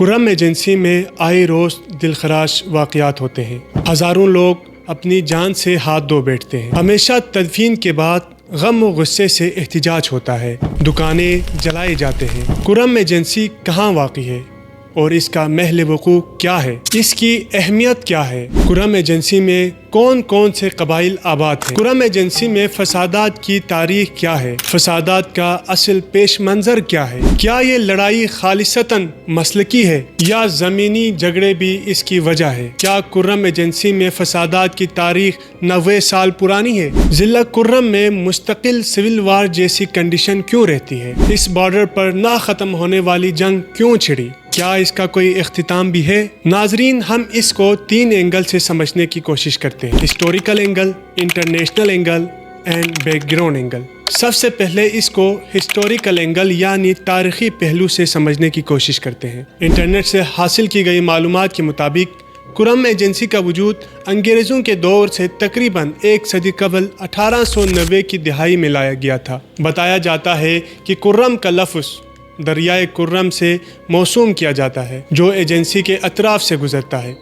کرم ایجنسی میں آئے روز دلخراش واقعات ہوتے ہیں۔ ہزاروں لوگ اپنی جان سے ہاتھ دھو بیٹھتے ہیں۔ ہمیشہ تدفین کے بعد غم و غصے سے احتجاج ہوتا ہے، دکانیں جلائے جاتے ہیں۔ کرم ایجنسی کہاں واقع ہے اور اس کا محل وقوع کیا ہے؟ اس کی اہمیت کیا ہے؟ کرم ایجنسی میں کون کون سے قبائل آباد ہیں؟ کرم ایجنسی میں فسادات کی تاریخ کیا ہے؟ فسادات کا اصل پیش منظر کیا ہے؟ کیا یہ لڑائی خالصتاً مسلکی ہے یا زمینی جھگڑے بھی اس کی وجہ ہے؟ کیا کرم ایجنسی میں فسادات کی تاریخ 90 سال پرانی ہے؟ ضلع کرم میں مستقل سول وار جیسی کنڈیشن کیوں رہتی ہے؟ اس بارڈر پر نہ ختم ہونے والی جنگ کیوں چھڑی؟ کیا اس کا کوئی اختتام بھی ہے؟ ناظرین، ہم اس کو 3 اینگل سے سمجھنے کی کوشش کرتے ہیں: historical angle, international angle and background angle. سب سے پہلے اس کو ہسٹوریکل اینگل یعنی تاریخی پہلو سے سمجھنے کی کوشش کرتے ہیں۔ انٹرنیٹ سے حاصل کی گئی معلومات کے مطابق کرم ایجنسی کا وجود انگریزوں کے دور سے تقریباً 1 صدی قبل 1890 کی دہائی میں لایا گیا تھا۔ بتایا جاتا ہے کہ کرم کا لفظ دریائے کرم سے موسوم کیا جاتا ہے جو ایجنسی کے اطراف سے گزرتا ہے۔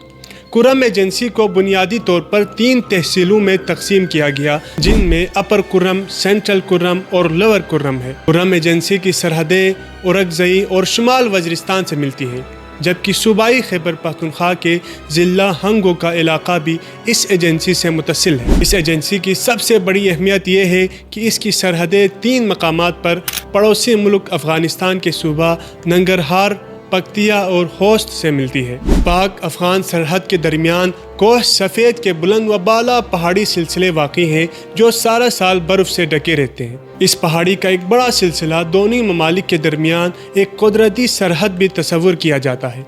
کرم ایجنسی کو بنیادی طور پر 3 تحصیلوں میں تقسیم کیا گیا، جن میں اپر کرم، سینٹرل کرم اور لوور کرم ہے۔ کرم ایجنسی کی سرحدیں اورکزئی اور شمال وزیرستان سے ملتی ہیں، جبکہ صوبائی خیبر پختونخوا کے ضلع ہنگو کا علاقہ بھی اس ایجنسی سے متصل ہے۔ اس ایجنسی کی سب سے بڑی اہمیت یہ ہے کہ اس کی سرحدیں 3 مقامات پر پڑوسی ملک افغانستان کے صوبہ ننگرہار، پکتیا اور خوست سے ملتی ہے۔ پاک افغان سرحد کے درمیان کوہ سفید کے بلند و بالا پہاڑی سلسلے واقع ہیں جو سارا سال برف سے ڈھکے رہتے ہیں۔ اس پہاڑی کا ایک بڑا سلسلہ دونوں ممالک کے درمیان ایک قدرتی سرحد بھی تصور کیا جاتا ہے۔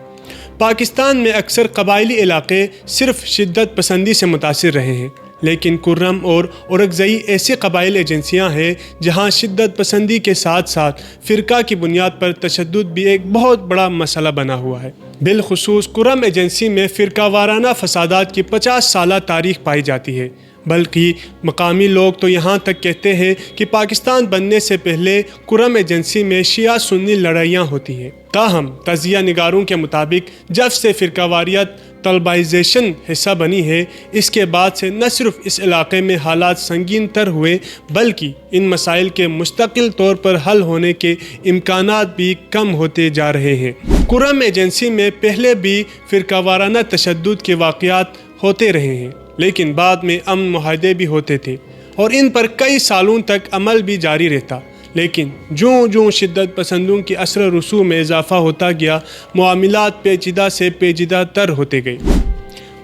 پاکستان میں اکثر قبائلی علاقے صرف شدت پسندی سے متاثر رہے ہیں، لیکن کرم اور اورکزئی ایسی قبائل ایجنسیاں ہیں جہاں شدت پسندی کے ساتھ ساتھ فرقہ کی بنیاد پر تشدد بھی ایک بہت بڑا مسئلہ بنا ہوا ہے۔ بالخصوص کرم ایجنسی میں فرقہ وارانہ فسادات کی 50 سالہ تاریخ پائی جاتی ہے، بلکہ مقامی لوگ تو یہاں تک کہتے ہیں کہ پاکستان بننے سے پہلے کرم ایجنسی میں شیعہ سنی لڑائیاں ہوتی ہیں۔ تاہم تجزیہ نگاروں کے مطابق جب سے فرقہ واریت طلبائزیشن حصہ بنی ہے، اس کے بعد سے نہ صرف اس علاقے میں حالات سنگین تر ہوئے بلکہ ان مسائل کے مستقل طور پر حل ہونے کے امکانات بھی کم ہوتے جا رہے ہیں۔ کرم ایجنسی میں پہلے بھی فرقہ وارانہ تشدد کے واقعات ہوتے رہے ہیں، لیکن بعد میں امن معاہدے بھی ہوتے تھے اور ان پر کئی سالوں تک عمل بھی جاری رہتا، لیکن جوں شدت پسندوں کی اثر و رسوخ میں اضافہ ہوتا گیا، معاملات پیچیدہ سے پیچیدہ تر ہوتے گئے۔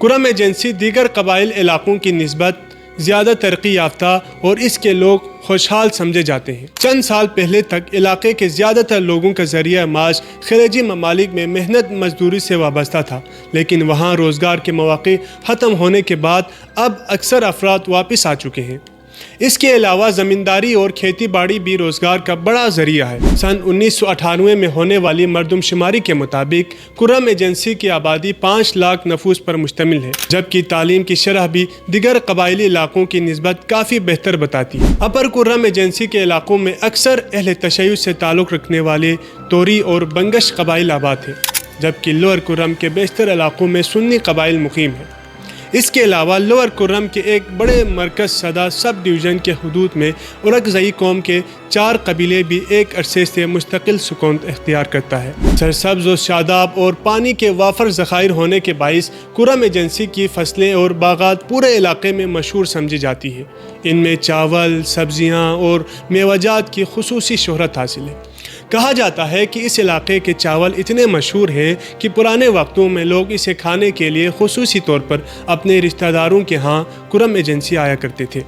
کرم ایجنسی دیگر قبائل علاقوں کی نسبت زیادہ ترقی یافتہ اور اس کے لوگ خوشحال سمجھے جاتے ہیں۔ چند سال پہلے تک علاقے کے زیادہ تر لوگوں کا ذریعہ معاش خلیجی ممالک میں محنت مزدوری سے وابستہ تھا، لیکن وہاں روزگار کے مواقع ختم ہونے کے بعد اب اکثر افراد واپس آ چکے ہیں۔ اس کے علاوہ زمینداری اور کھیتی باڑی بھی روزگار کا بڑا ذریعہ ہے۔ سن 1998 میں ہونے والی مردم شماری کے مطابق کرم ایجنسی کی آبادی 5 لاکھ نفوس پر مشتمل ہے، جبکہ تعلیم کی شرح بھی دیگر قبائلی علاقوں کی نسبت کافی بہتر بتاتی ہے۔ اپر کرم ایجنسی کے علاقوں میں اکثر اہل تشیع سے تعلق رکھنے والے توری اور بنگش قبائل آباد ہیں، جبکہ لوور کرم کے بیشتر علاقوں میں سنی قبائل مقیم ہیں۔ اس کے علاوہ لوور کرم کے ایک بڑے مرکز صدہ سب ڈویژن کے حدود میں اورکزئی قوم کے 4 قبیلے بھی ایک عرصے سے مستقل سکون اختیار کرتا ہے۔ سرسبز و شاداب اور پانی کے وافر ذخائر ہونے کے باعث کرم ایجنسی کی فصلیں اور باغات پورے علاقے میں مشہور سمجھی جاتی ہے۔ ان میں چاول، سبزیاں اور میوہ کی خصوصی شہرت حاصل ہے۔ کہا جاتا ہے کہ اس علاقے کے چاول اتنے مشہور ہیں کہ پرانے وقتوں میں لوگ اسے کھانے کے لیے خصوصی طور پر اپنے رشتہ داروں کے ہاں کرم ایجنسی آیا کرتے تھے،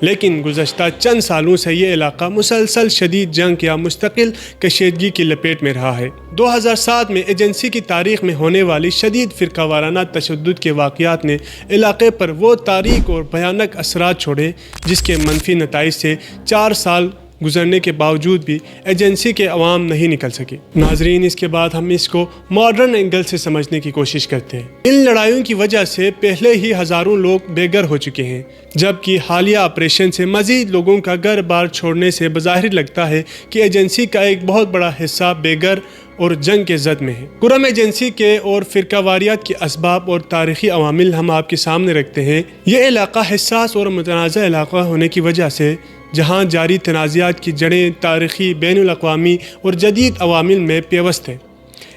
لیکن گزشتہ چند سالوں سے یہ علاقہ مسلسل شدید جنگ یا مستقل کشیدگی کی لپیٹ میں رہا ہے۔ 2007 میں ایجنسی کی تاریخ میں ہونے والی شدید فرقہ وارانہ تشدد کے واقعات نے علاقے پر وہ تاریک اور بھیانک اثرات چھوڑے جس کے منفی نتائج سے 4 سال گزرنے کے باوجود بھی ایجنسی کے عوام نہیں نکل سکے۔ ناظرین، اس کے بعد ہم اس کو ماڈرن اینگل سے سمجھنے کی کوشش کرتے ہیں۔ ان لڑائیوں کی وجہ سے پہلے ہی ہزاروں لوگ بے گھر ہو چکے ہیں، جبکہ حالیہ آپریشن سے مزید لوگوں کا گھر بار چھوڑنے سے بظاہر لگتا ہے کہ ایجنسی کا ایک بہت بڑا حصہ بے گھر اور جنگ کے زد میں ہے۔ کرم ایجنسی کے اور فرقہ واریت کے اسباب اور تاریخی عوامل ہم آپ کے سامنے رکھتے ہیں۔ یہ علاقہ حساس اور متنازع علاقہ ہونے کی وجہ سے جہاں جاری تنازعات کی جڑیں تاریخی، بین الاقوامی اور جدید عوامل میں پیوست ہیں۔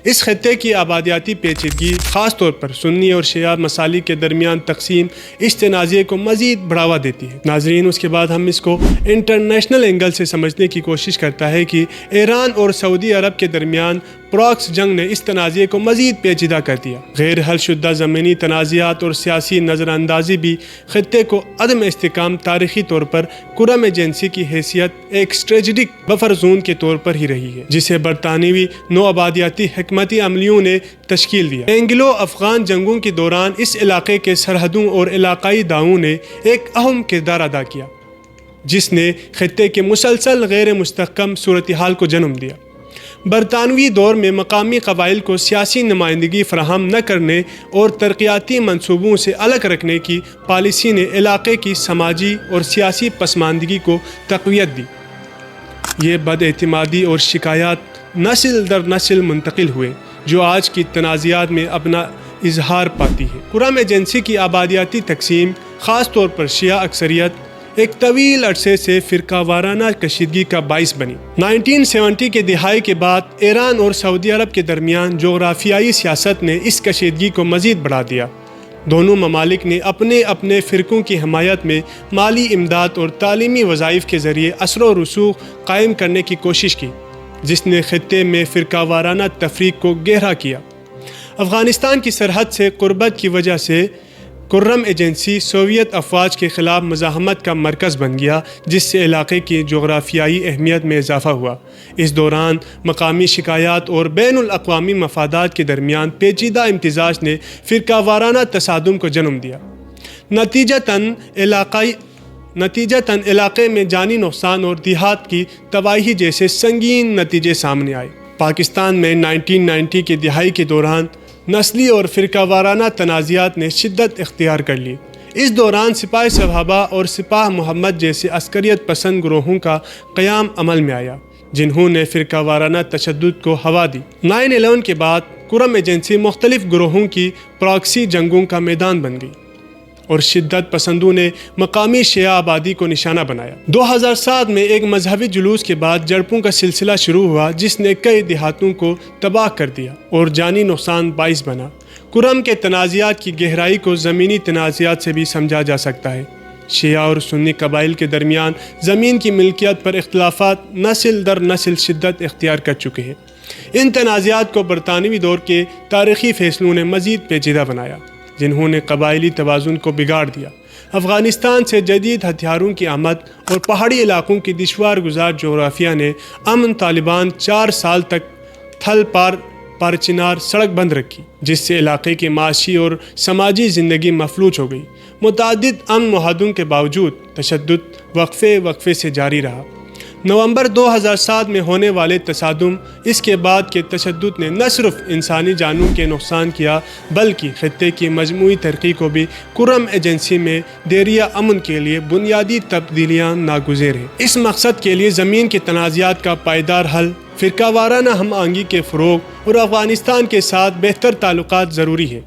اس خطے کی آبادیاتی پیچیدگی خاص طور پر سنی اور شیعہ مسالک کے درمیان تقسیم اس تنازع کو مزید بڑھاوا دیتی ہے۔ ناظرین، اس کے بعد ہم اس کو انٹرنیشنل اینگل سے سمجھنے کی کوشش کرتا ہے کہ ایران اور سعودی عرب کے درمیان پراکس جنگ نے اس تنازع کو مزید پیچیدہ کر دیا۔ غیر حل شدہ زمینی تنازعات اور سیاسی نظر اندازی بھی خطے کو عدم استحکام تاریخی طور پر کرم ایجنسی کی حیثیت ایک اسٹریٹجک بفر زون کے طور پر ہی رہی ہے، جسے برطانوی نو آبادیاتی حکمتی عملیوں نے تشکیل دیا۔ اینگلو افغان جنگوں کے دوران اس علاقے کے سرحدوں اور علاقائی داؤں نے ایک اہم کردار ادا کیا، جس نے خطے کے مسلسل غیر مستحکم صورتحال کو جنم دیا۔ برطانوی دور میں مقامی قبائل کو سیاسی نمائندگی فراہم نہ کرنے اور ترقیاتی منصوبوں سے الگ رکھنے کی پالیسی نے علاقے کی سماجی اور سیاسی پسماندگی کو تقویت دی۔ یہ بد اعتمادی اور شکایات نسل در نسل منتقل ہوئے، جو آج کی تنازعات میں اپنا اظہار پاتی ہے۔ کرم ایجنسی کی آبادیاتی تقسیم، خاص طور پر شیعہ اکثریت، ایک طویل عرصے سے فرقہ وارانہ کشیدگی کا باعث بنی۔ 1970 کے دہائی کے بعد ایران اور سعودی عرب کے درمیان جغرافیائی سیاست نے اس کشیدگی کو مزید بڑھا دیا۔ دونوں ممالک نے اپنے اپنے فرقوں کی حمایت میں مالی امداد اور تعلیمی وظائف کے ذریعے اثر و رسوخ قائم کرنے کی کوشش کی، جس نے خطے میں فرقہ وارانہ تفریق کو گہرا کیا۔ افغانستان کی سرحد سے قربت کی وجہ سے کرم ایجنسی سوویت افواج کے خلاف مزاحمت کا مرکز بن گیا، جس سے علاقے کی جغرافیائی اہمیت میں اضافہ ہوا۔ اس دوران مقامی شکایات اور بین الاقوامی مفادات کے درمیان پیچیدہ امتزاج نے فرقہ وارانہ تصادم کو جنم دیا۔ نتیجتاً علاقے میں جانی نقصان اور دیہات کی تباہی جیسے سنگین نتیجے سامنے آئے۔ پاکستان میں 1990 کے دہائی کے دوران نسلی اور فرقہ وارانہ تنازعات نے شدت اختیار کر لی۔ اس دوران سپاہ صحابہ اور سپاہ محمد جیسے عسکریت پسند گروہوں کا قیام عمل میں آیا، جنہوں نے فرقہ وارانہ تشدد کو ہوا دی۔ 9/11 کے بعد کرم ایجنسی مختلف گروہوں کی پراکسی جنگوں کا میدان بن گئی اور شدت پسندوں نے مقامی شیعہ آبادی کو نشانہ بنایا۔ 2007 میں ایک مذہبی جلوس کے بعد جھڑپوں کا سلسلہ شروع ہوا، جس نے کئی دیہاتوں کو تباہ کر دیا اور جانی نقصان باعث بنا۔ کرم کے تنازعات کی گہرائی کو زمینی تنازعات سے بھی سمجھا جا سکتا ہے۔ شیعہ اور سنی قبائل کے درمیان زمین کی ملکیت پر اختلافات نسل در نسل شدت اختیار کر چکے ہیں۔ ان تنازعات کو برطانوی دور کے تاریخی فیصلوں نے مزید پیچیدہ بنایا، جنہوں نے قبائلی توازن کو بگاڑ دیا۔ افغانستان سے جدید ہتھیاروں کی آمد اور پہاڑی علاقوں کی دشوار گزار جغرافیہ نے امن طالبان 4 سال تک تھل پار چنار سڑک بند رکھی، جس سے علاقے کی معاشی اور سماجی زندگی مفلوج ہو گئی۔ متعدد امن معاہدوں کے باوجود تشدد وقفے سے جاری رہا۔ نومبر 2007 میں ہونے والے تصادم، اس کے بعد کے تشدد نے نہ صرف انسانی جانوں کے نقصان کیا، بلکہ خطے کی مجموعی ترقی کو بھی کرم ایجنسی میں دائرہ امن کے لیے بنیادی تبدیلیاں ناگزیر ہیں۔ اس مقصد کے لیے زمین کے تنازعات کا پائیدار حل، فرقہ وارانہ ہم آہنگی کے فروغ اور افغانستان کے ساتھ بہتر تعلقات ضروری ہے۔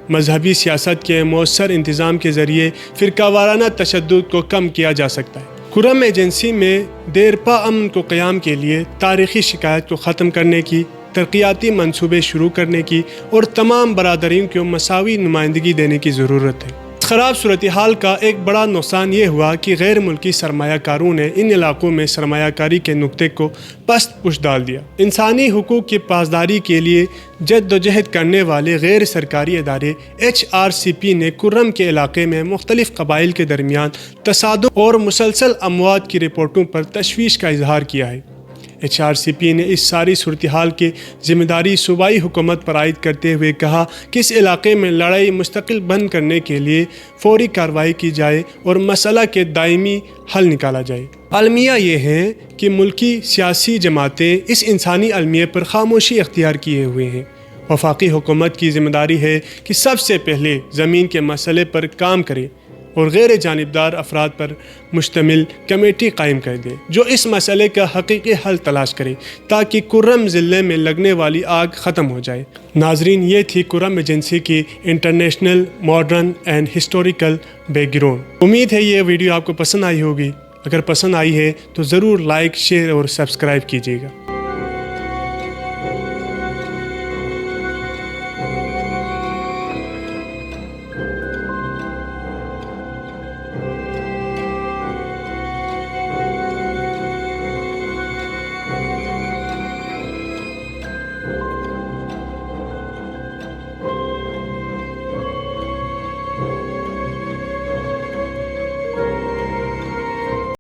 مذہبی سیاست کے مؤثر انتظام کے ذریعے فرقہ وارانہ تشدد کو کم کیا جا سکتا ہے۔ کرم ایجنسی میں دیرپا امن کو قیام کے لیے تاریخی شکایت کو ختم کرنے کی، ترقیاتی منصوبے شروع کرنے کی اور تمام برادریوں کو مساوی نمائندگی دینے کی ضرورت ہے۔ خراب صورتحال کا ایک بڑا نقصان یہ ہوا کہ غیر ملکی سرمایہ کاروں نے ان علاقوں میں سرمایہ کاری کے نقطے کو پست پش ڈال دیا۔ انسانی حقوق کی پاسداری کے لیے جدوجہد کرنے والے غیر سرکاری ادارے HRCP نے کرم کے علاقے میں مختلف قبائل کے درمیان تصادم اور مسلسل اموات کی رپورٹوں پر تشویش کا اظہار کیا ہے۔ HRCP نے اس ساری صورتحال کی ذمہ داری صوبائی حکومت پر عائد کرتے ہوئے کہا کہ اس علاقے میں لڑائی مستقل بند کرنے کے لیے فوری کارروائی کی جائے اور مسئلہ کے دائمی حل نکالا جائے۔ المیہ یہ ہے کہ ملکی سیاسی جماعتیں اس انسانی المیہ پر خاموشی اختیار کیے ہوئے ہیں۔ وفاقی حکومت کی ذمہ داری ہے کہ سب سے پہلے زمین کے مسئلے پر کام کرے۔ اور غیر جانبدار افراد پر مشتمل کمیٹی قائم کر دے جو اس مسئلے کا حقیقی حل تلاش کرے تاکہ کرم ضلع میں لگنے والی آگ ختم ہو جائے۔ ناظرین، یہ تھی کرم ایجنسی کی international modern and historical back ground. امید ہے یہ ویڈیو آپ کو پسند آئی ہوگی۔ اگر پسند آئی ہے تو ضرور لائک، شیئر اور سبسکرائب کیجیے گا۔